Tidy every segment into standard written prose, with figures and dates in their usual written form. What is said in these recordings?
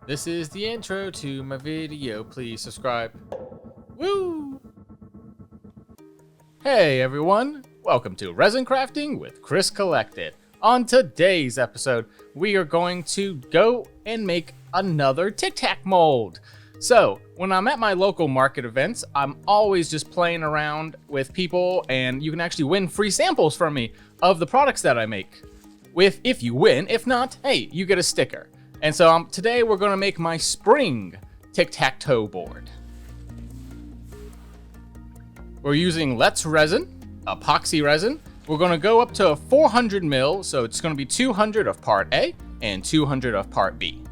This is the intro to my video. Please subscribe. Woo! Hey everyone! Welcome to Resin Crafting with Chris Collected. On today's episode, we are going to go and make another Tic Tac mold. So, when I'm at my local market events, I'm always just playing around with people, and you can actually win free samples from me of the products that I make. If you win, if not, hey, you get a sticker. And so today we're going to make my spring tic-tac-toe board. We're using Let's Resin, epoxy resin. We're going to go up to 400 mil, so it's going to be 200 of part A and 200 of part B.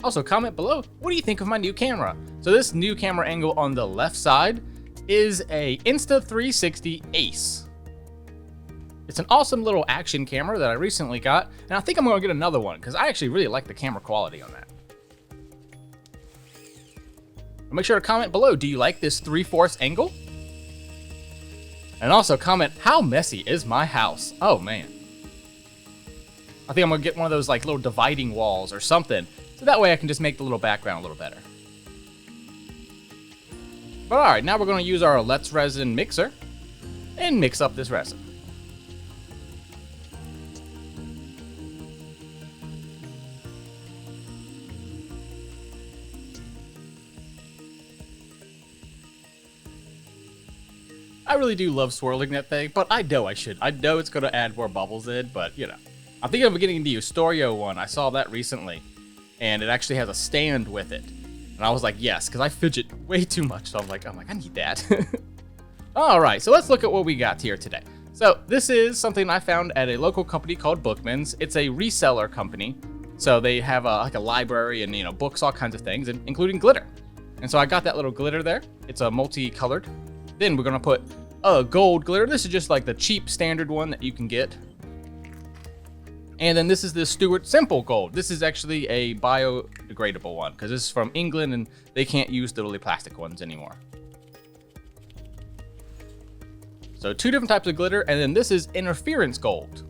Also, comment below, what do you think of my new camera? So this new camera angle on the left side is a Insta360 Ace. It's an awesome little action camera that I recently got, and I think I'm gonna get another one because I actually really like the camera quality on that. Make sure to comment below, do you like this 3/4 angle? And also comment, how messy is my house? Oh man. I think I'm gonna get one of those like little dividing walls or something, so that way I can just make the little background a little better. But alright, now we're gonna use our Let's Resin mixer and mix up this resin. I really do love swirling that thing, but I know I should. I know it's going to add more bubbles in, but you know. I'm thinking of getting the Ustorio one. I saw that recently, and it actually has a stand with it. And I was like, yes, because I fidget way too much. So I'm like, I need that. All right, so let's look at what we got here today. So this is something I found at a local company called Bookman's. It's a reseller company. So they have like a library and books, all kinds of things, including glitter. And so I got that little glitter there. It's a multicolored. Then we're gonna put a gold glitter. This is just like the cheap standard one that you can get. And then this is the Stuart Simple Gold. This is actually a biodegradable one because this is from England and they can't use the really plastic ones anymore. So two different types of glitter, and then this is Interference Gold.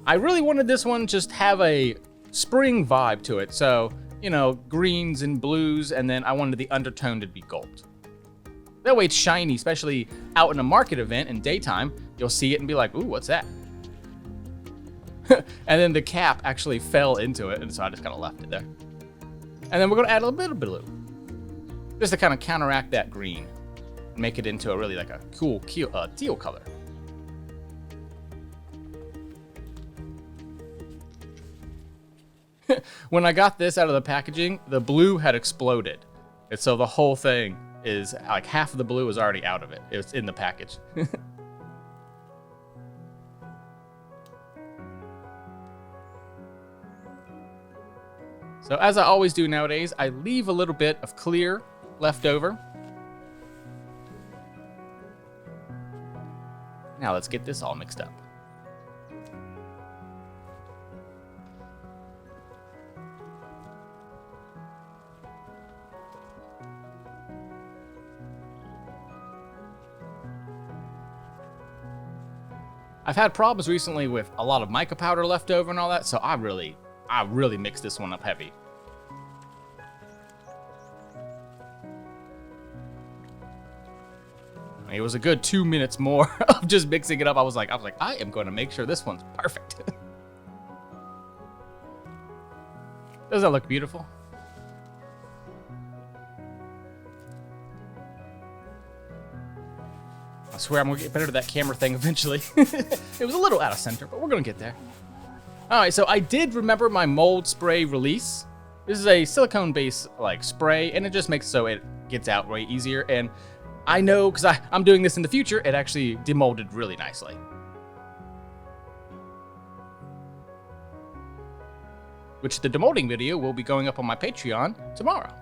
I really wanted this one just have a spring vibe to it. So, greens and blues, and then I wanted the undertone to be gold. That way it's shiny, especially out in a market event in daytime. You'll see it and be like, ooh, what's that? And then the cap actually fell into it, and so I just kind of left it there. And then we're going to add a little bit of blue, just to kind of counteract that green and make it into a really like a cool teal color. When I got this out of the packaging, the blue had exploded. And so the whole thing is like half of the blue is already out of it. It's in the package. So as I always do nowadays, I leave a little bit of clear left over. Now let's get this all mixed up. I've had problems recently with a lot of mica powder left over and all that, so I really mixed this one up heavy. It was a good 2 minutes more of just mixing it up. I was like, I am going to make sure this one's perfect. Does that look beautiful? I swear I'm gonna get better at that camera thing eventually. It was a little out of center, but we're gonna get there. All right, so I did remember my mold spray release. This is a silicone-based like spray, and it just makes so it gets out way easier. And I know, because I'm doing this in the future, it actually demolded really nicely. Which the demolding video will be going up on my Patreon tomorrow.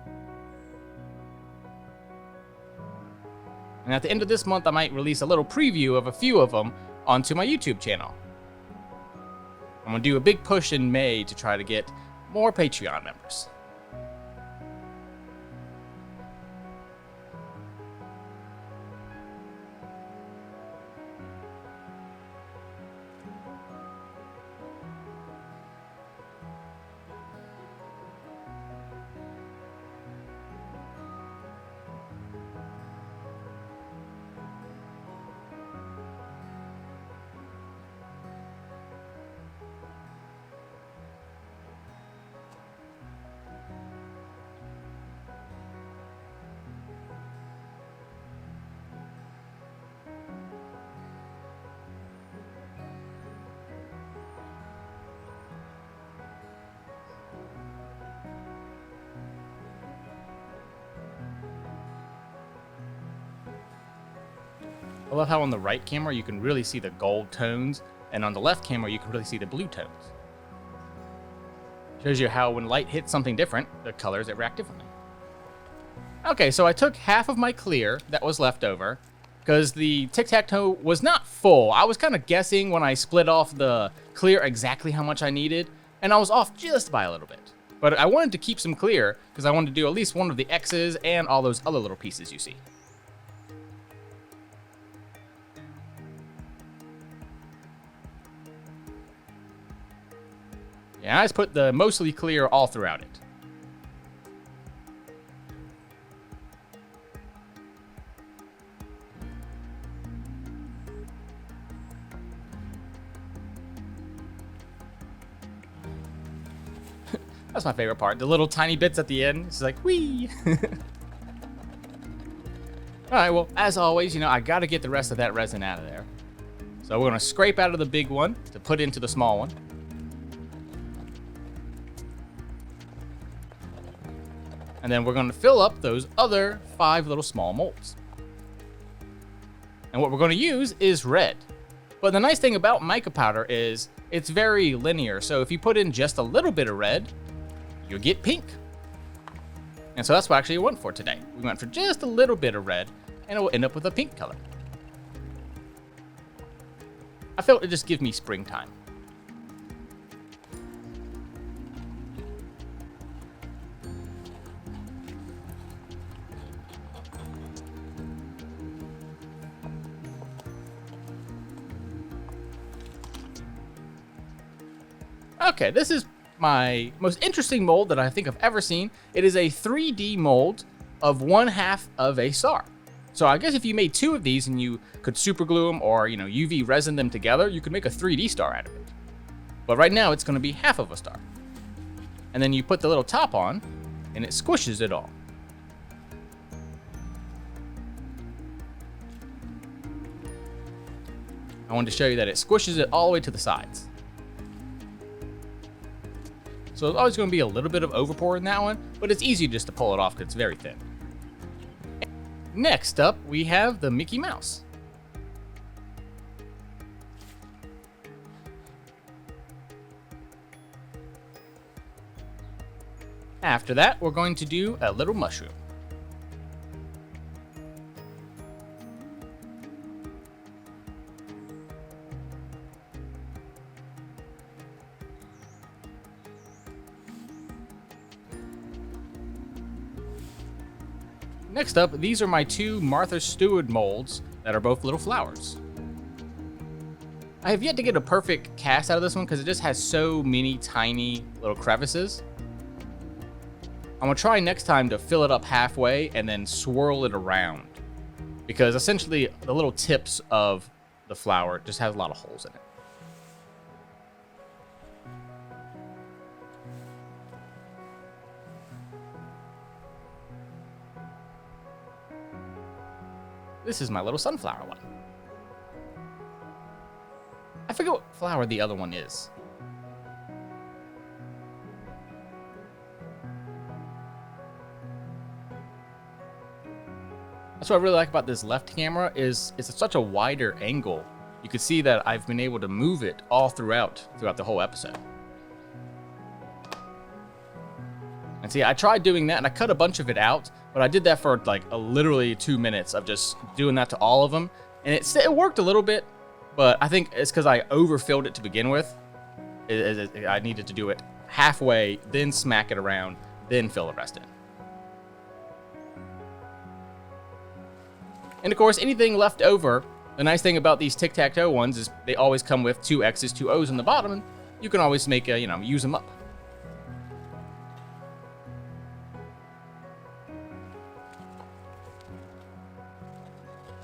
And at the end of this month, I might release a little preview of a few of them onto my YouTube channel. I'm going to do a big push in May to try to get more Patreon members. I love how on the right camera you can really see the gold tones, and on the left camera you can really see the blue tones. Shows you how when light hits something different, the colors react differently. Okay, so I took half of my clear that was left over, because the tic-tac-toe was not full. I was kind of guessing when I split off the clear exactly how much I needed, and I was off just by a little bit. But I wanted to keep some clear, because I wanted to do at least one of the X's and all those other little pieces you see. Yeah, I just put the mostly clear all throughout it. That's my favorite part. The little tiny bits at the end. It's like, whee! Alright, well, as always, I gotta get the rest of that resin out of there. So we're gonna scrape out of the big one to put into the small one. And then we're gonna fill up those other 5 little small molds. And what we're gonna use is red. But the nice thing about mica powder is it's very linear. So if you put in just a little bit of red, you'll get pink. And so that's what actually we went for today. We went for just a little bit of red, and it will end up with a pink color. I felt it just gives me springtime. Okay, this is my most interesting mold that I think I've ever seen. It is a 3D mold of 1/2 of a star. So I guess if you made 2 of these and you could super glue them or, UV resin them together, you could make a 3D star out of it. But right now it's going to be 1/2 of a star. And then you put the little top on and it squishes it all. I wanted to show you that it squishes it all the way to the sides. So there's always going to be a little bit of overpour in that one, but it's easy just to pull it off because it's very thin. Next up, we have the Mickey Mouse. After that, we're going to do a little mushroom. Next up, these are my 2 Martha Stewart molds that are both little flowers. I have yet to get a perfect cast out of this one because it just has so many tiny little crevices. I'm going to try next time to fill it up halfway and then swirl it around, because essentially the little tips of the flower just has a lot of holes in it. This is my little sunflower one. I forget what flower the other one is. That's what I really like about this left camera is it's such a wider angle. You can see that I've been able to move it all throughout the whole episode. And see, I tried doing that and I cut a bunch of it out, but I did that for like literally 2 minutes of just doing that to all of them. And it worked a little bit, but I think it's because I overfilled it to begin with. I needed to do it halfway, then smack it around, then fill the rest in. And of course, anything left over, the nice thing about these tic-tac-toe ones is they always come with 2 X's, 2 O's on the bottom, and you can always make use them up.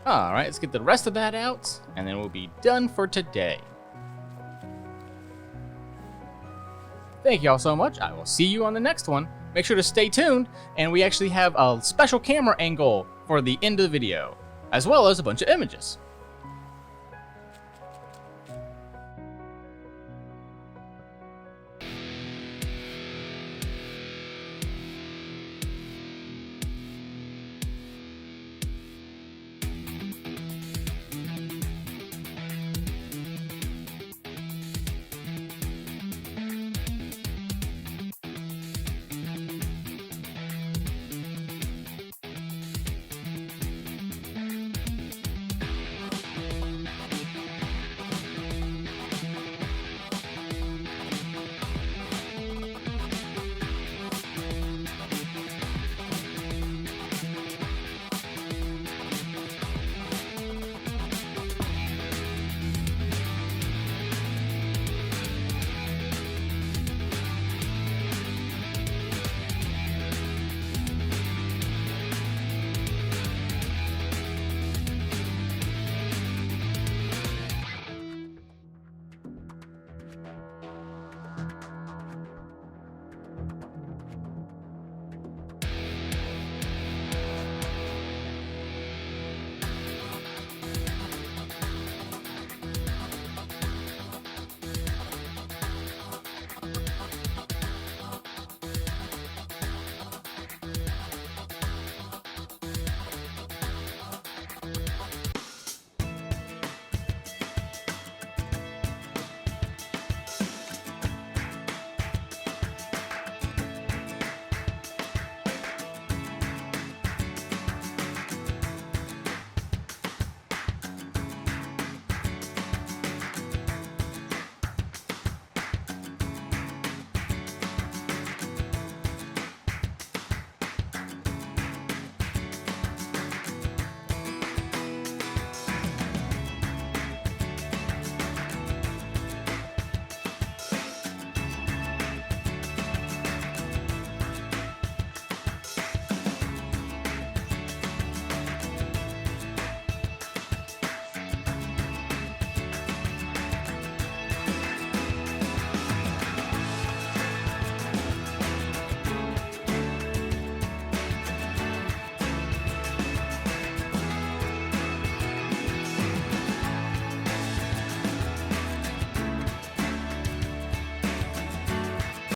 All right, let's get the rest of that out, and then we'll be done for today. Thank you all so much. I will see you on the next one. Make sure to stay tuned, and we actually have a special camera angle for the end of the video, as well as a bunch of images.